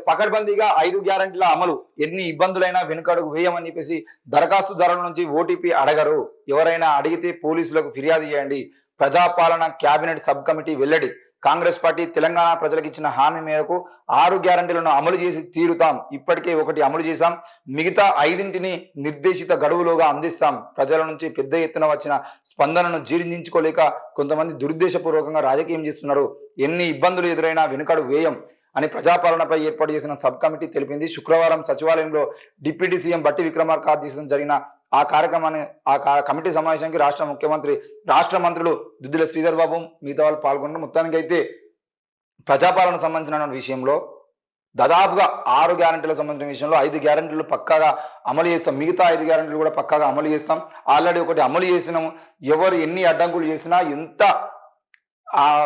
పకడ్బందీగా 5 గ్యారెంటీల అమలు ఎన్ని ఇబ్బందులైనా వెనుకడుగు వేయమని చెప్పేసి దరఖాస్తుదారుల నుంచి ఓటీపీ అడగరు. ఎవరైనా అడిగితే పోలీసులకు ఫిర్యాదు చేయండి. ప్రజాపాలన క్యాబినెట్ సబ్ కమిటీ వెల్లడి. కాంగ్రెస్ పార్టీ తెలంగాణ ప్రజలకు ఇచ్చిన హామీ మేరకు 6 గ్యారెంటీలను అమలు చేసి తీరుతాం. ఇప్పటికే 1 అమలు చేశాం. మిగతా 5ంటిని నిర్దేశిత గడువులోగా అందిస్తాం. ప్రజల నుంచి పెద్ద ఎత్తున వచ్చిన స్పందనను జీర్ణించుకోలేక కొంతమంది దురుద్దేశపూర్వకంగా రాజకీయం చేస్తున్నారు. ఎన్ని ఇబ్బందులు ఎదురైనా వెనుకడు వేయం అని ప్రజాపాలనపై ఏర్పాటు చేసిన సబ్ కమిటీ తెలిపింది. శుక్రవారం సచివాలయంలో డిప్యూటీ సీఎం బట్టి విక్రమార్క అధ్యక్షతన జరిగిన ఆ కార్యక్రమాన్ని కమిటీ సమావేశానికి రాష్ట్ర ముఖ్యమంత్రి, రాష్ట్ర మంత్రులు దుద్దిల శ్రీధర్ బాబు మిగతా వాళ్ళు పాల్గొన్నారు. మొత్తానికి అయితే ప్రజాపాలన సంబంధించిన విషయంలో దాదాపుగా 6 గ్యారెంటీలకు సంబంధించిన విషయంలో 5 గ్యారెంటీలు పక్కాగా అమలు చేస్తాం. మిగతా 5 గ్యారెంటీలు కూడా పక్కాగా అమలు చేస్తాం. ఆల్రెడీ 1 అమలు చేసినాము. ఎవరు ఎన్ని అడ్డంకులు చేసినా, ఎంత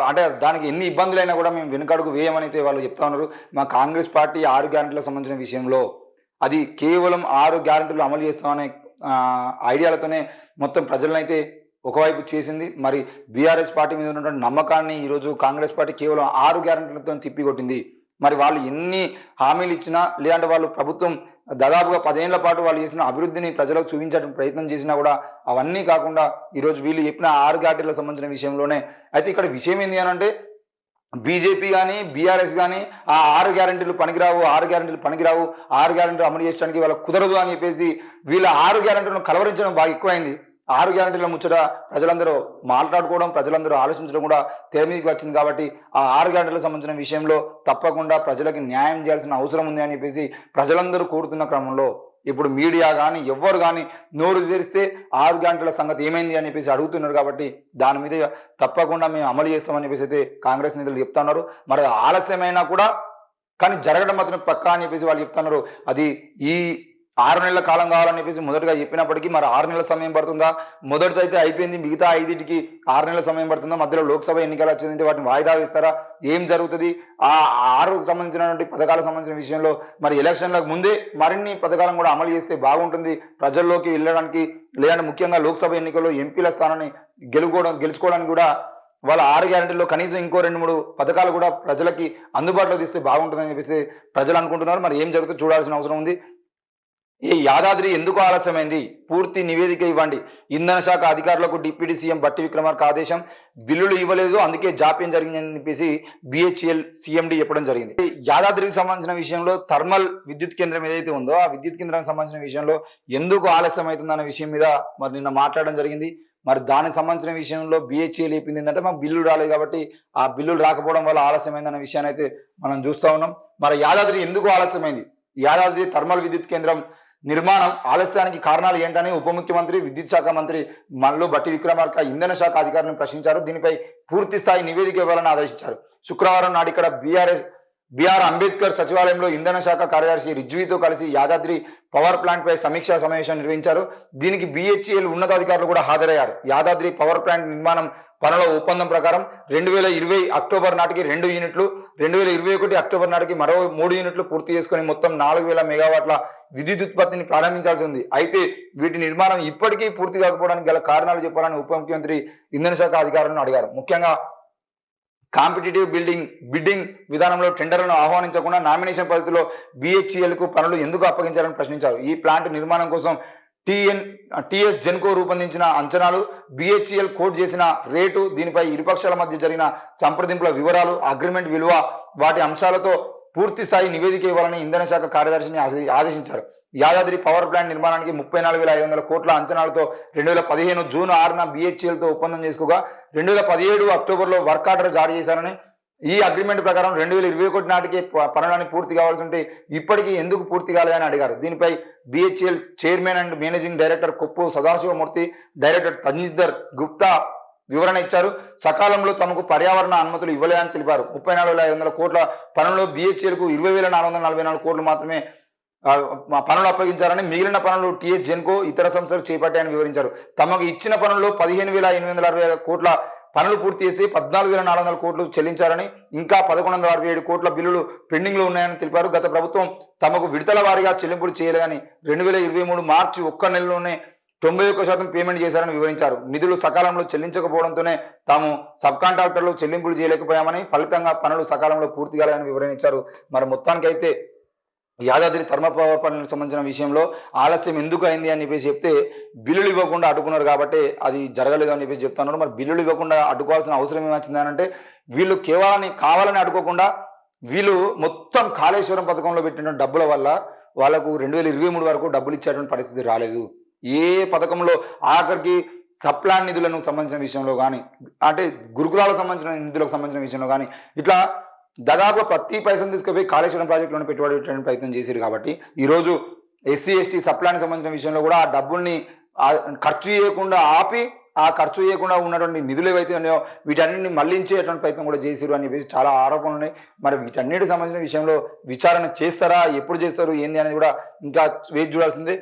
అంటే దానికి ఎన్ని ఇబ్బందులైనా కూడా మేము వెనుకడుగు వేయమని అయితే వాళ్ళు చెప్తా ఉన్నారు. మా కాంగ్రెస్ పార్టీ 6 గ్యారెంటీలకు సంబంధించిన విషయంలో అది కేవలం 6 గ్యారెంటీలు అమలు చేస్తామనే ఐడియాలతోనే మొత్తం ప్రజలనైతే ఒకవైపు చేసింది. మరి బీఆర్ఎస్ పార్టీ మీద ఉన్నటువంటి నమ్మకాన్ని ఈరోజు కాంగ్రెస్ పార్టీ కేవలం 6 గ్యారెంటీలతో తిప్పికొట్టింది. మరి వాళ్ళు ఎన్ని హామీలు ఇచ్చినా, లేదంటే వాళ్ళు ప్రభుత్వం దాదాపుగా 10 ఏళ్ల పాటు వాళ్ళు చేసిన అభివృద్ధిని ప్రజలకు చూపించడానికి ప్రయత్నం చేసినా కూడా అవన్నీ కాకుండా ఈరోజు వీళ్ళు చెప్పిన 6 గ్యారెంటీలకు సంబంధించిన విషయంలోనే అయితే ఇక్కడ విషయం ఏంటి అని అంటే, బీజేపీ కానీ బీఆర్ఎస్ కానీ ఆ 6 గ్యారెంటీలు పనికిరావు, 6 గ్యారెంటీలు పనికిరావు, 6 గ్యారెంటీలు అమలు చేయడానికి వాళ్ళకు కుదరదు అని చెప్పేసి వీళ్ళ 6 గ్యారెంటీలను కలవరించడం బాగా ఎక్కువైంది. 6 గ్యారెంటీల ముచ్చట ప్రజలందరూ మాట్లాడుకోవడం, ప్రజలందరూ ఆలోచించడం కూడా తెర మీదకి వచ్చింది. కాబట్టి ఆ 6 గ్యారెంటీలకు సంబంధించిన విషయంలో తప్పకుండా ప్రజలకి న్యాయం చేయాల్సిన అవసరం ఉంది అని చెప్పేసి ప్రజలందరూ కోరుతున్న క్రమంలో ఇప్పుడు మీడియా కానీ ఎవ్వరు కానీ నోరు తెరిస్తే 6 గ్యారెంటీల సంగతి ఏమైంది అని చెప్పేసి అడుగుతున్నారు. కాబట్టి దాని మీద తప్పకుండా మేము అమలు చేస్తామని చెప్పేసి అయితే కాంగ్రెస్ నేతలు చెప్తున్నారు. మరి ఆలస్యమైనా కూడా కానీ జరగడం మాత్రం పక్కా అని చెప్పేసి వాళ్ళు చెప్తున్నారు. అది ఈ 6 నెలల కాలం కావాలని చెప్పేసి మొదటగా చెప్పినప్పటికీ మరి 6 నెలల సమయం పడుతుందా? మొదటిదైతే అయిపోయింది, మిగతా 5టికి 6 నెలల సమయం పడుతుందా? మధ్యలో లోక్సభ ఎన్నికలు వచ్చిందంటే వాటిని వాయిదా వేస్తారా? ఏం జరుగుతుంది? ఆ 6కు సంబంధించినటువంటి పథకాలకు సంబంధించిన విషయంలో మరి ఎలక్షన్లకు ముందే మరిన్ని పథకాలను కూడా అమలు చేస్తే బాగుంటుంది ప్రజల్లోకి వెళ్ళడానికి. లేదంటే ముఖ్యంగా లోక్సభ ఎన్నికల్లో ఎంపీల స్థానాన్ని గెలుచుకోవడానికి కూడా వాళ్ళ 6 గ్యారెంటీల్లో కనీసం ఇంకో 2-3 పథకాలు కూడా ప్రజలకి అందుబాటులో తీస్తే బాగుంటుందని చెప్పేసి ప్రజలు అనుకుంటున్నారు. మరి ఏం జరుగుతుందో చూడాల్సిన అవసరం ఉంది. ఈ యాదాద్రి ఎందుకు ఆలస్యమైంది? పూర్తి నివేదిక ఇవ్వండి. ఇంధన శాఖ అధికారులకు డిప్యూటీ సీఎం బట్టి విక్రమార్క ఆదేశం. బిల్లులు ఇవ్వలేదు, అందుకే జాప్యం జరిగిందని చెప్పేసి BHEL CMD చెప్పడం జరిగింది. యాదాద్రికి సంబంధించిన విషయంలో థర్మల్ విద్యుత్ కేంద్రం ఏదైతే ఉందో ఆ విద్యుత్ కేంద్రానికి సంబంధించిన విషయంలో ఎందుకు ఆలస్యం అవుతుందన్న విషయం మీద మరి నిన్న మాట్లాడడం జరిగింది. మరి దానికి సంబంధించిన విషయంలో BHEL చెప్పింది ఏంటంటే మాకు బిల్లులు రాలేదు కాబట్టి ఆ బిల్లులు రాకపోవడం వల్ల ఆలస్యమైందన్న విషయాన్ని అయితే మనం చూస్తూ ఉన్నాం. మరి యాదాద్రి ఎందుకు ఆలస్యమైంది? యాదాద్రి థర్మల్ విద్యుత్ కేంద్రం నిర్మాణం ఆలస్యానికి కారణాలు ఏంటని ఉప ముఖ్యమంత్రి, విద్యుత్ శాఖ మంత్రి మల్లు బట్టి విక్రమార్క ఇంధన శాఖ అధికారులను ప్రశ్నించారు. దీనిపై పూర్తి స్థాయి నివేదిక ఇవ్వాలని ఆదేశించారు. శుక్రవారం నాడు ఇక్కడ బిఆర్ అంబేద్కర్ సచివాలయంలో ఇంధన శాఖ కార్యదర్శి రిజ్వీతో కలిసి యాదాద్రి పవర్ ప్లాంట్ పై సమీక్షా సమావేశం నిర్వహించారు. దీనికి BHEL ఉన్నతాధికారులు కూడా హాజరయ్యారు. యాదాద్రి పవర్ ప్లాంట్ నిర్మాణం పనుల ఒప్పందం ప్రకారం 2020 అక్టోబర్ నాటికి 2 యూనిట్లు, 2021 అక్టోబర్ నాటికి మరో 3 యూనిట్లు పూర్తి చేసుకుని మొత్తం 4000 మెగావాట్ల విద్యుత్ ఉత్పత్తిని ప్రారంభించాల్సి ఉంది. అయితే వీటి నిర్మాణం ఇప్పటికీ పూర్తి కాకపోవడానికి గల కారణాలు చెప్పాలని ఉప ముఖ్యమంత్రి ఇంధన శాఖ అధికారులను అడిగారు. ముఖ్యంగా కాంపిటేటివ్ బిడ్డింగ్ విధానంలో టెండర్లను ఆహ్వానించకుండా నామినేషన్ పద్ధతిలో BHELకు పనులు ఎందుకు అప్పగించారని ప్రశ్నించారు. ఈ ప్లాంట్ నిర్మాణం కోసం TS జెన్కో రూపొందించిన అంచనాలు, BHEL కోట్ చేసిన రేటు, దీనిపై ఇరుపక్షాల మధ్య జరిగిన సంప్రదింపుల వివరాలు, అగ్రిమెంట్ విలువ, వాటి అంశాలతో పూర్తి స్థాయి నివేదిక ఇవ్వాలని ఇంధన శాఖ కార్యదర్శిని ఆదేశించారు. యాదాద్రి పవర్ ప్లాంట్ నిర్మాణానికి 34,500 కోట్ల అంచనాలతో 2015 జూన్ 6న BHELతో ఒప్పందం చేసుకోగా 2017 అక్టోబర్లో వర్క్ ఆర్డర్ జారీ చేశారని, ఈ అగ్రిమెంట్ ప్రకారం 2021 నాటికి పనులన్నీ పూర్తి కావాల్సి ఉంటే ఇప్పటికీ ఎందుకు పూర్తి కాలేదని అడిగారు. దీనిపై BHEL chairman and managing director Koppu Sadasivamurthy, director తనీందర్ Gupta వివరణ ఇచ్చారు. సకాలంలో తమకు పర్యావరణ అనుమతులు ఇవ్వలేదని తెలిపారు. 34,500 కోట్ల పనుల్లో BHELకు 20,444 కోట్లు మాత్రమే పనులు అప్పగించారని, మిగిలిన పనులు TS జెన్కో ఇతర సంస్థలు చేపట్టాయని వివరించారు. తమకు ఇచ్చిన పనుల్లో 15,860 కోట్ల పనులు పూర్తి చేసి 14,400 కోట్లు చెల్లించారని, ఇంకా 1,167 కోట్ల బిల్లులు పెండింగ్ లో ఉన్నాయని తెలిపారు. గత ప్రభుత్వం తమకు విడతల వారీగా చెల్లింపులు చేయలేదని, 2023 మార్చి ఒక్క నెలలోనే 91% పేమెంట్ చేశారని వివరించారు. నిధులు సకాలంలో చెల్లించకపోవడంతోనే తాము సబ్ కాంట్రాక్టర్లు చెల్లింపులు చేయలేకపోయామని, ఫలితంగా పనులు సకాలంలో పూర్తి కాలేదని వివరించారు. మరి మొత్తానికైతే యాదాద్రి థర్మల్ పవర్ ప్లాంట్‌కి సంబంధించిన విషయంలో ఆలస్యం ఎందుకు అయింది అని చెప్పేసి చెప్తే, బిల్లులు ఇవ్వకుండా అడ్డుకున్నారు కాబట్టి అది జరగలేదు అని చెప్పేసి చెప్తున్నారు. మరి బిల్లులు ఇవ్వకుండా అడ్డుకోవాల్సిన అవసరం ఏమొచ్చింది అంటే, వీళ్ళు కేవలం కావాలని అడ్డుకోకుండా వీళ్ళు మొత్తం కాళేశ్వరం పథకంలో పెట్టిన డబ్బుల వల్ల వాళ్ళకు 2023 వరకు డబ్బులు ఇచ్చేటువంటి పరిస్థితి రాలేదు. ఏ పథకంలో ఆఖరికి సప్లాన్ నిధులను సంబంధించిన విషయంలో కానీ, అంటే గురుకులాలకు సంబంధించిన నిధులకు సంబంధించిన విషయంలో కానీ, ఇట్లా దాదాపుగా ప్రతి పైసను తీసుకుపోయి కాళేశ్వరం ప్రాజెక్టులోనే పెట్టుబడి పెట్టడానికి ప్రయత్నం చేశారు కాబట్టి ఈరోజు ఎస్సీ ఎస్టీ సప్లానికి సంబంధించిన విషయంలో కూడా ఆ డబ్బుల్ని ఖర్చు చేయకుండా ఆపి, ఆ ఖర్చు చేయకుండా ఉన్నటువంటి నిధులు ఏవైతే ఉన్నాయో వీటన్నిటిని మళ్లించేటువంటి ప్రయత్నం కూడా చేశారు అని చెప్పేసి చాలా ఆరోపణలు ఉన్నాయి. మరి వీటన్నిటికి సంబంధించిన విషయంలో విచారణ చేస్తారా, ఎప్పుడు చేస్తారు, ఏంది అనేది కూడా ఇంకా వేచి చూడాల్సిందే.